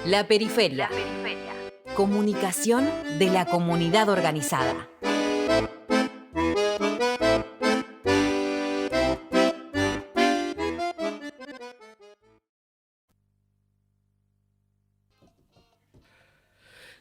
La periferia. Comunicación de la comunidad organizada.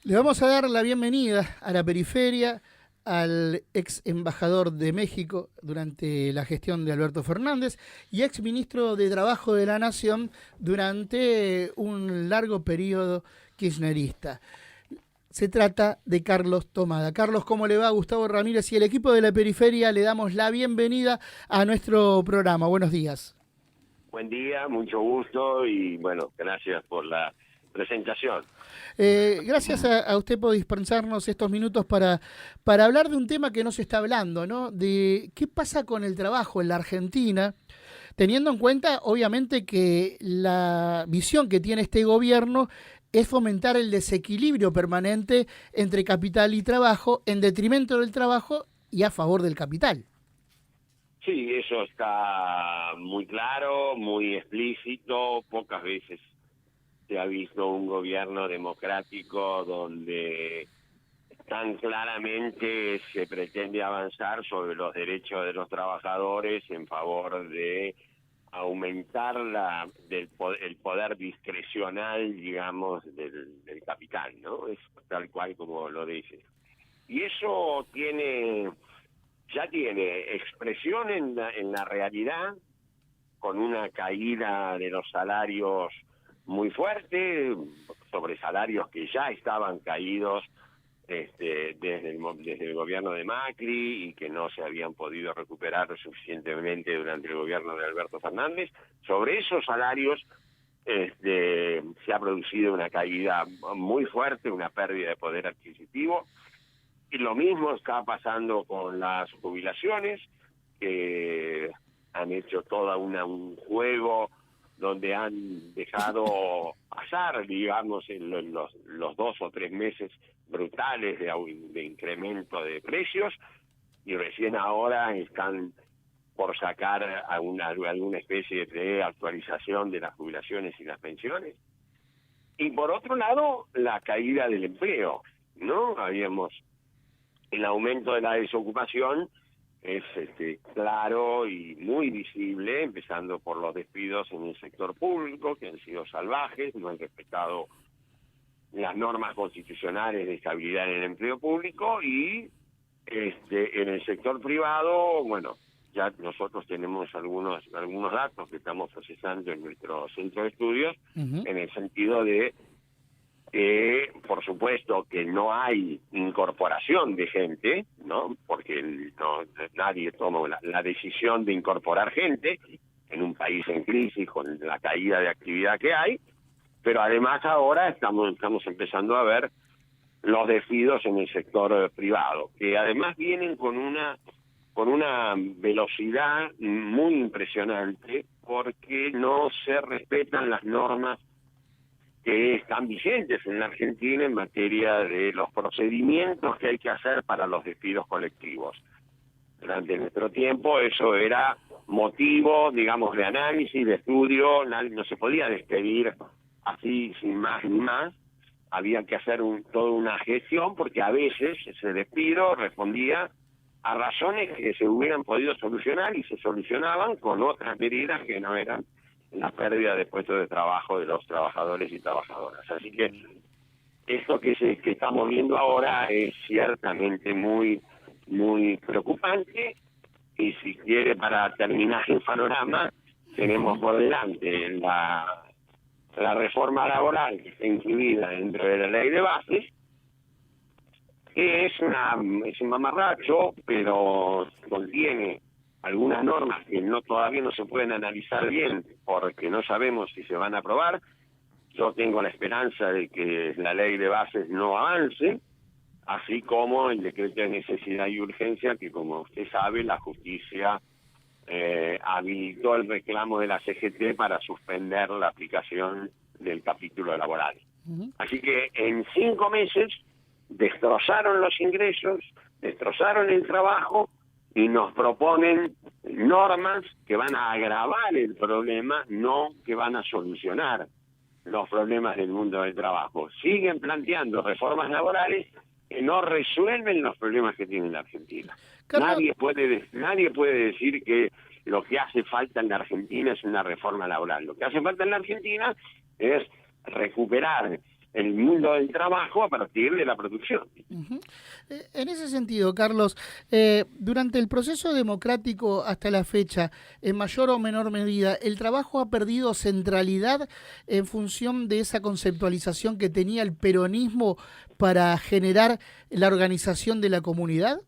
Le vamos a dar la bienvenida a la periferia al ex embajador de México durante la gestión de Alberto Fernández y ex ministro de Trabajo de la Nación durante un largo periodo kirchnerista. Se trata de Carlos Tomada. Carlos, ¿cómo le va? Gustavo Ramírez y el equipo de la periferia le damos la bienvenida a nuestro programa. Buenos días. Buen día, mucho gusto y bueno, gracias por la presentación. Gracias a usted por dispensarnos estos minutos para hablar de un tema que no se está hablando, ¿no? De qué pasa con el trabajo en la Argentina, teniendo en cuenta, obviamente, que la visión que tiene este gobierno es fomentar el desequilibrio permanente entre capital y trabajo, en detrimento del trabajo y a favor del capital. Sí, eso está muy claro, muy explícito, pocas veces se ha visto un gobierno democrático donde tan claramente se pretende avanzar sobre los derechos de los trabajadores en favor de aumentar el poder discrecional, digamos, del capital, ¿no? Es tal cual como lo dices. Y eso ya tiene expresión en la realidad, con una caída de los salarios muy fuerte, sobre salarios que ya estaban caídos desde el gobierno de Macri y que no se habían podido recuperar suficientemente durante el gobierno de Alberto Fernández. Sobre esos salarios se ha producido una caída muy fuerte, una pérdida de poder adquisitivo, y lo mismo está pasando con las jubilaciones, que han hecho toda un juego donde han dejado pasar, digamos, en los 2 o 3 meses brutales de incremento de precios, y recién ahora están por sacar alguna especie de actualización de las jubilaciones y las pensiones. Y por otro lado, la caída del empleo, ¿no? El aumento de la desocupación es claro y muy visible, empezando por los despidos en el sector público, que han sido salvajes, no han respetado las normas constitucionales de estabilidad en el empleo público, y en el sector privado, bueno, ya nosotros tenemos algunos datos que estamos procesando en nuestro centro de estudios, en el sentido de que, por supuesto, que no hay incorporación de gente, ¿no? Porque nadie toma la decisión de incorporar gente en un país en crisis con la caída de actividad que hay, pero además ahora estamos empezando a ver los despidos en el sector privado, que además vienen con una velocidad muy impresionante, porque no se respetan las normas que están vigentes en la Argentina en materia de los procedimientos que hay que hacer para los despidos colectivos. Durante nuestro tiempo eso era motivo, digamos, de análisis, de estudio. No se podía despedir así sin más ni más. Había que hacer toda una gestión, porque a veces ese despido respondía a razones que se hubieran podido solucionar y se solucionaban con otras medidas que no eran la pérdida de puestos de trabajo de los trabajadores y trabajadoras. Así que esto que estamos viendo ahora es ciertamente muy, muy preocupante, y si quiere, para terminar el panorama, tenemos por delante la reforma laboral que está incluida dentro de la ley de bases, que es un mamarracho, pero contiene algunas normas que todavía no se pueden analizar bien porque no sabemos si se van a aprobar. Yo tengo la esperanza de que la ley de bases no avance, así como el decreto de necesidad y urgencia, que, como usted sabe, la justicia habilitó el reclamo de la CGT para suspender la aplicación del capítulo laboral. Así que en 5 meses destrozaron los ingresos, destrozaron el trabajo, y nos proponen normas que van a agravar el problema, no que van a solucionar los problemas del mundo del trabajo. Siguen planteando reformas laborales que no resuelven los problemas que tiene la Argentina. Carlos, Nadie puede decir que lo que hace falta en la Argentina es una reforma laboral. Lo que hace falta en la Argentina es recuperar el mundo del trabajo a partir de la producción. uh-huh. En ese sentido, Carlos, durante el proceso democrático hasta la fecha, en mayor o menor medida, ¿el trabajo ha perdido centralidad en función de esa conceptualización que tenía el peronismo para generar la organización de la comunidad?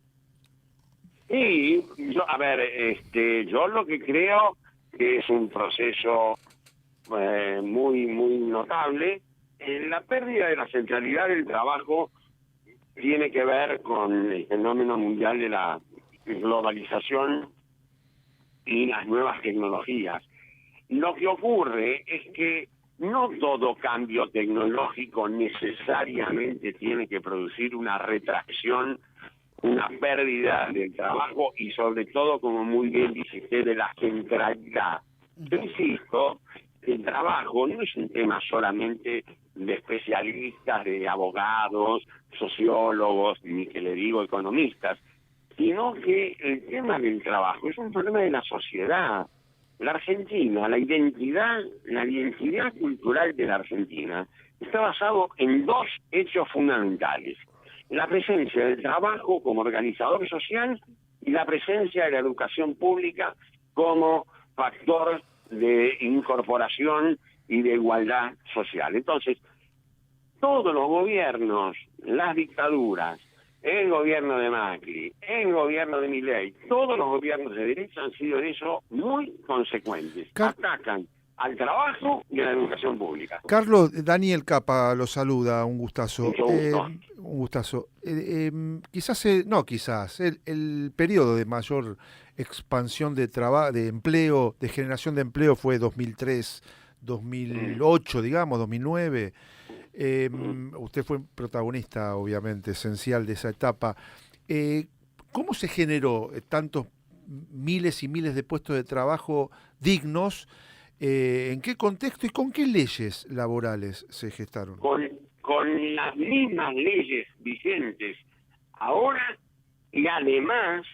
Sí, yo lo que creo que es un proceso muy notable. La pérdida de la centralidad del trabajo tiene que ver con el fenómeno mundial de la globalización y las nuevas tecnologías. Lo que ocurre es que no todo cambio tecnológico necesariamente tiene que producir una retracción, una pérdida del trabajo y sobre todo, como muy bien dijiste, de la centralidad. Yo insisto, el trabajo no es un tema solamente de especialistas, de abogados, sociólogos, ni que le digo economistas, sino que el tema del trabajo es un problema de la sociedad. La Argentina, la identidad cultural de la Argentina está basado en dos hechos fundamentales: la presencia del trabajo como organizador social y la presencia de la educación pública como factor de incorporación y de igualdad social. Entonces, todos los gobiernos, las dictaduras, el gobierno de Macri, el gobierno de Milei, todos los gobiernos de derecha han sido en eso muy consecuentes. Atacan al trabajo y a la educación pública. Carlos, Daniel Capa lo saluda, un gustazo. Mucho gusto. Un gustazo. El periodo de mayor expansión de empleo, de generación de empleo fue 2003, 2008, digamos, 2009. Usted fue protagonista, obviamente, esencial de esa etapa. ¿Cómo se generó tantos miles y miles de puestos de trabajo dignos? ¿En qué contexto y con qué leyes laborales se gestaron? Con las mismas leyes vigentes ahora y además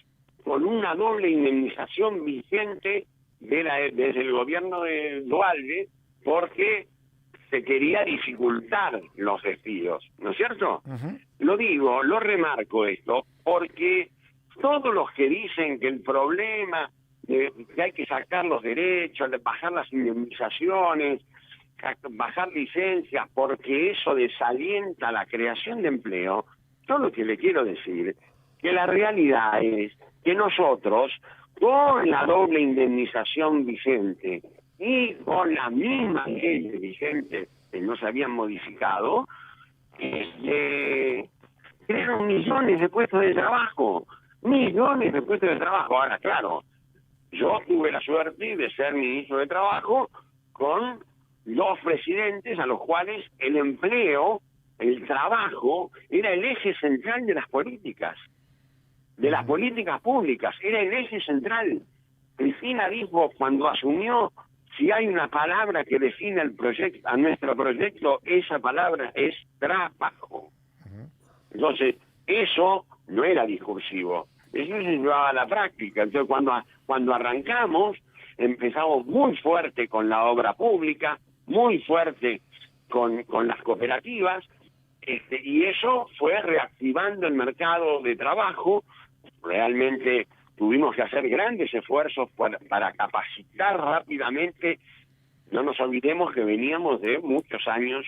con una doble indemnización vigente desde el gobierno de Duhalde, porque se quería dificultar los despidos, ¿no es cierto? Uh-huh. Lo remarco esto, porque todos los que dicen que el problema que hay que sacar los derechos, bajar las indemnizaciones, bajar licencias, porque eso desalienta la creación de empleo, yo lo que le quiero decir, que la realidad es que nosotros, con la doble indemnización vigente y con las mismas leyes vigentes que no se habían modificado, crearon millones de puestos de trabajo. Ahora, claro, yo tuve la suerte de ser ministro de Trabajo con dos presidentes a los cuales el empleo, el trabajo, era el eje central de las políticas públicas, era el eje central. Cristina dijo cuando asumió: si hay una palabra que define a nuestro proyecto, esa palabra es trabajo. Entonces, eso no era discursivo, eso se llevaba a la práctica. Entonces, cuando arrancamos, empezamos muy fuerte con la obra pública, muy fuerte con las cooperativas, y eso fue reactivando el mercado de trabajo. Realmente tuvimos que hacer grandes esfuerzos para capacitar rápidamente. No nos olvidemos que veníamos de muchos años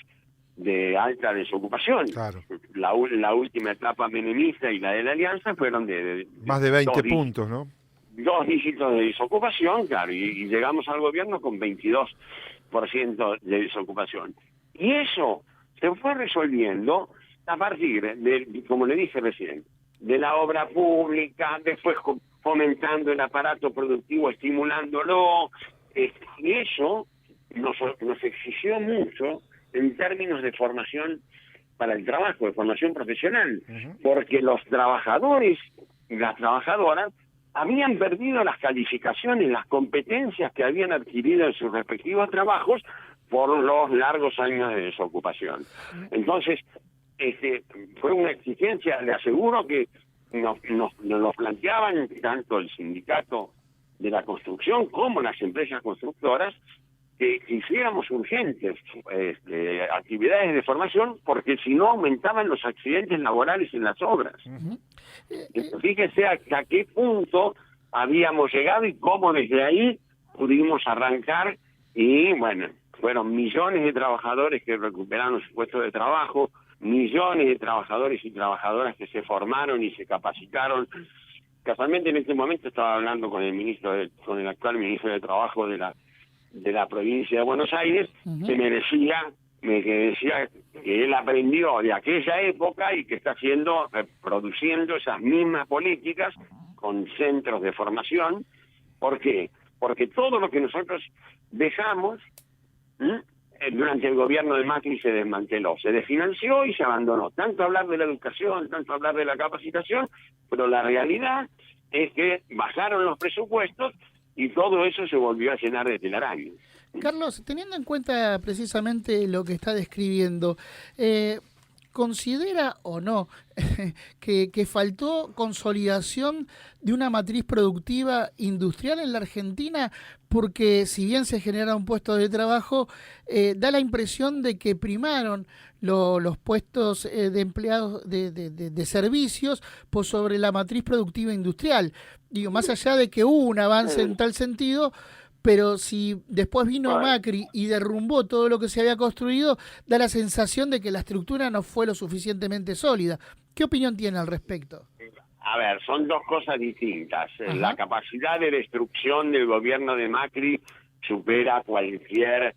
de alta desocupación. Claro. La última etapa menemista y la de la Alianza fueron de más de 20 puntos, ¿no? 2 dígitos de desocupación, claro, y llegamos al gobierno con 22% de desocupación. Y eso se fue resolviendo a partir de, como le dije recién, de la obra pública, después fomentando el aparato productivo, estimulándolo, y eso nos exigió mucho en términos de formación para el trabajo, de formación profesional, porque los trabajadores y las trabajadoras habían perdido las calificaciones, las competencias que habían adquirido en sus respectivos trabajos por los largos años de desocupación. Entonces, fue una exigencia, le aseguro que nos planteaban tanto el sindicato de la construcción como las empresas constructoras que hiciéramos urgentes actividades de formación, porque si no aumentaban los accidentes laborales en las obras. Fíjese a qué punto habíamos llegado y cómo desde ahí pudimos arrancar, y bueno, fueron millones de trabajadores que recuperaron su puesto de trabajo, millones de trabajadores y trabajadoras que se formaron y se capacitaron. Casualmente en este momento estaba hablando con el actual ministro de Trabajo de la provincia de Buenos Aires, que me decía que él aprendió de aquella época y que está produciendo esas mismas políticas con centros de formación. ¿Por qué? Porque todo lo que nosotros dejamos durante el gobierno de Macri se desmanteló, se desfinanció y se abandonó. Tanto hablar de la educación, tanto hablar de la capacitación, pero la realidad es que bajaron los presupuestos y todo eso se volvió a llenar de telarañas. Carlos, teniendo en cuenta precisamente lo que está describiendo, ¿considera o no que faltó consolidación de una matriz productiva industrial en la Argentina? Porque si bien se generaron puestos de trabajo, da la impresión de que primaron los puestos de empleados de servicios por sobre la matriz productiva industrial. Digo, más allá de que hubo un avance en tal sentido, pero si después vino Macri y derrumbó todo lo que se había construido, da la sensación de que la estructura no fue lo suficientemente sólida. ¿Qué opinión tiene al respecto? A ver, son dos cosas distintas. La capacidad de destrucción del gobierno de Macri supera cualquier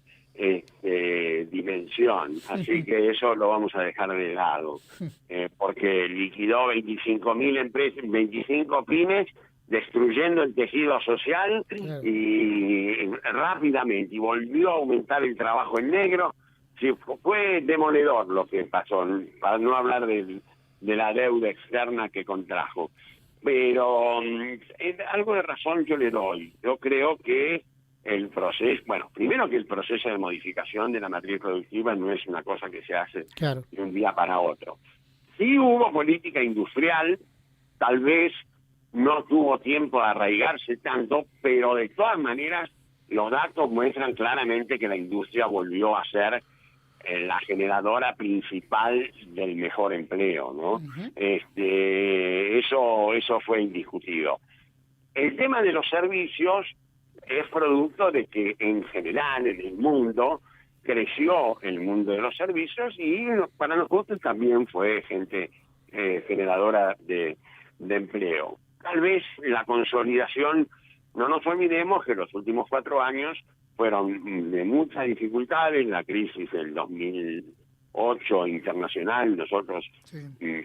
dimensión, así que eso lo vamos a dejar de lado, porque liquidó 25.000 empresas, 25 pymes, destruyendo el tejido social y rápidamente, y volvió a aumentar el trabajo en negro. Sí, fue demoledor lo que pasó, para no hablar de la deuda externa que contrajo. Pero algo de razón yo le doy. Yo creo que el proceso, primero que el proceso de modificación de la matriz productiva no es una cosa que se hace de un día para otro. Sí hubo política industrial, tal vez no tuvo tiempo de arraigarse tanto, pero de todas maneras los datos muestran claramente que la industria volvió a ser la generadora principal del mejor empleo, ¿no? Eso fue indiscutido. El tema de los servicios es producto de que en general en el mundo creció el mundo de los servicios, y para nosotros también fue gente generadora de empleo. Tal vez la consolidación, no nos olvidemos que los últimos 4 años fueron de muchas dificultades. La crisis del 2008 internacional, nosotros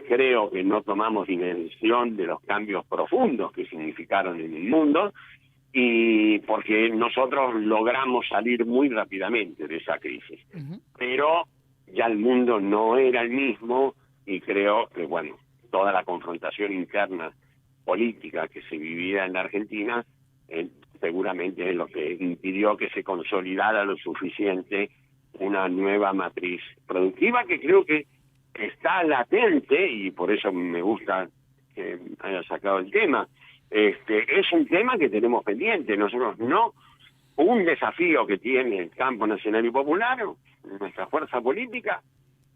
creo que no tomamos dimensión de los cambios profundos que significaron en el mundo, y porque nosotros logramos salir muy rápidamente de esa crisis. Pero ya el mundo no era el mismo, y creo que, toda la confrontación interna política que se vivía en la Argentina seguramente es lo que impidió que se consolidara lo suficiente una nueva matriz productiva, que creo que está latente, y por eso me gusta que haya sacado el tema. Es un tema que tenemos pendiente. Nosotros un desafío que tiene el campo nacional y popular, nuestra fuerza política,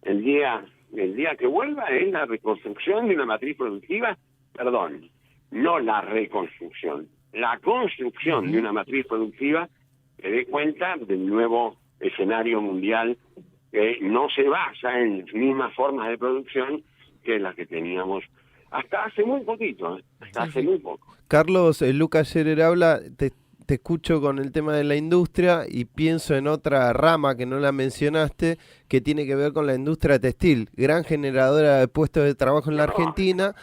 el día que vuelva, es la reconstrucción de una matriz productiva, no la reconstrucción, la construcción de una matriz productiva que dé cuenta del nuevo escenario mundial, que no se basa en las mismas formas de producción que las que teníamos hasta hace muy poquito, hace muy poco. Carlos, Lucas Scherer habla, te escucho con el tema de la industria y pienso en otra rama que no la mencionaste, que tiene que ver con la industria textil, gran generadora de puestos de trabajo en la Argentina,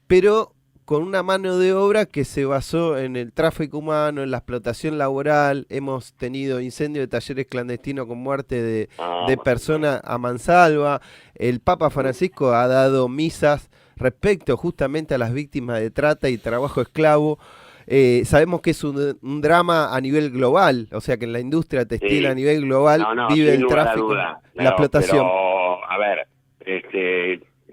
pero con una mano de obra que se basó en el tráfico humano, en la explotación laboral. Hemos tenido incendios de talleres clandestinos con muerte de personas a mansalva. El Papa Francisco ha dado misas respecto justamente a las víctimas de trata y trabajo esclavo. sabemos que es un drama a nivel global, o sea que en la industria textil Sí. a nivel global vive sin el lugar a tráfico, duda. la explotación. Pero, a ver,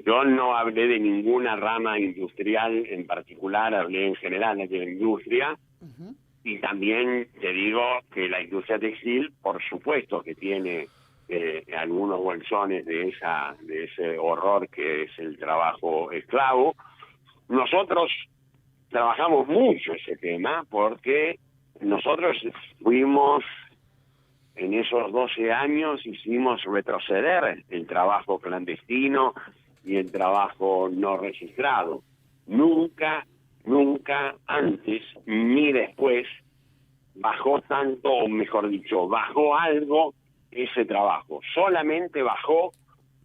yo no hablé de ninguna rama industrial en particular, hablé en general de la industria. Y también te digo que la industria textil, por supuesto que tiene algunos bolsones de ese horror que es el trabajo esclavo. Nosotros trabajamos mucho ese tema porque nosotros fuimos, en esos 12 años, hicimos retroceder el trabajo clandestino y el trabajo no registrado. Nunca antes ni después bajó tanto, o mejor dicho, bajó algo ese trabajo. Solamente bajó,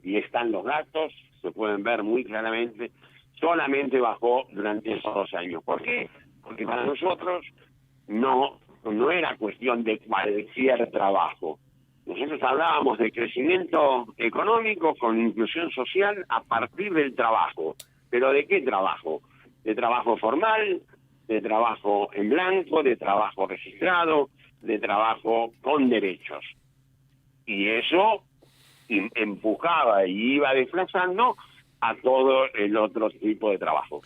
y están los datos, se pueden ver muy claramente, solamente bajó durante esos 2 años. ¿Por qué? Porque para nosotros no era cuestión de cualquier trabajo. Nosotros hablábamos de crecimiento económico con inclusión social a partir del trabajo. ¿Pero de qué trabajo? De trabajo formal, de trabajo en blanco, de trabajo registrado, de trabajo con derechos. Y eso empujaba y iba desplazando a todo el otro tipo de trabajo.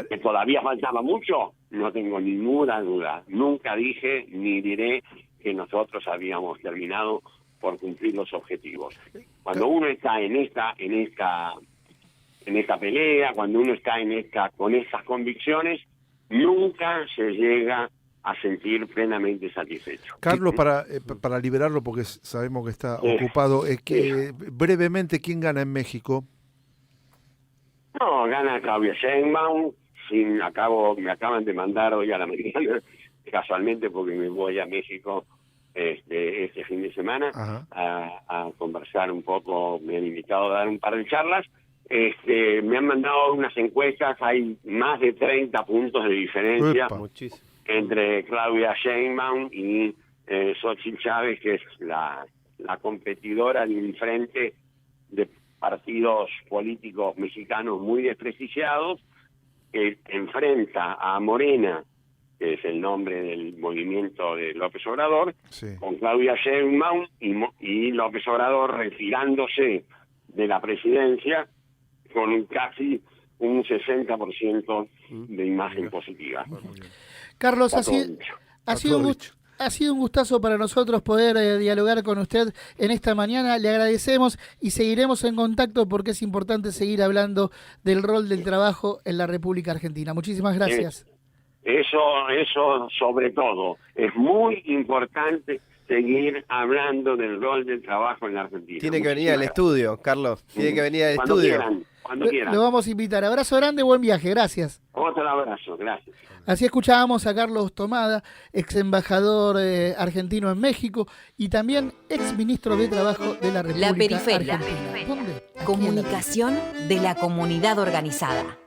¿Que todavía faltaba mucho? No tengo ninguna duda. Nunca dije ni diré que nosotros habíamos terminado por cumplir los objetivos. Cuando uno está en esta pelea, cuando uno está con esas convicciones, nunca se llega a sentir plenamente satisfecho. Carlos, para liberarlo, porque sabemos que está ocupado, brevemente, ¿quién gana en México? No, gana Claudia Sheinbaum. Me acaban de mandar hoy a la mañana, casualmente porque me voy a México este fin de semana a conversar un poco. Me han invitado a dar un par de charlas. Me han mandado unas encuestas, hay más de 30 puntos de diferencia entre Claudia Sheinbaum y Xochitl Chávez, que es la competidora de un frente de partidos políticos mexicanos muy desprestigiados, que enfrenta a Morena, que es el nombre del movimiento de López Obrador, con Claudia Sheinbaum y López Obrador retirándose de la presidencia con casi un 60% de imagen positiva. Carlos, ha sido un gustazo para nosotros poder dialogar con usted en esta mañana. Le agradecemos y seguiremos en contacto porque es importante seguir hablando del rol del trabajo en la República Argentina. Muchísimas gracias. Eso sobre todo. Es muy importante seguir hablando del rol del trabajo en la Argentina. Tiene que venir al estudio, Carlos. Tiene que venir al estudio. Cuando quieran. Lo vamos a invitar. Abrazo grande, buen viaje. Gracias. Otro abrazo, gracias. Así escuchábamos a Carlos Tomada, ex embajador argentino en México y también ex ministro de Trabajo de la República La Periferia. Argentina. ¿Dónde? Aquí en la Comunicación de la comunidad organizada.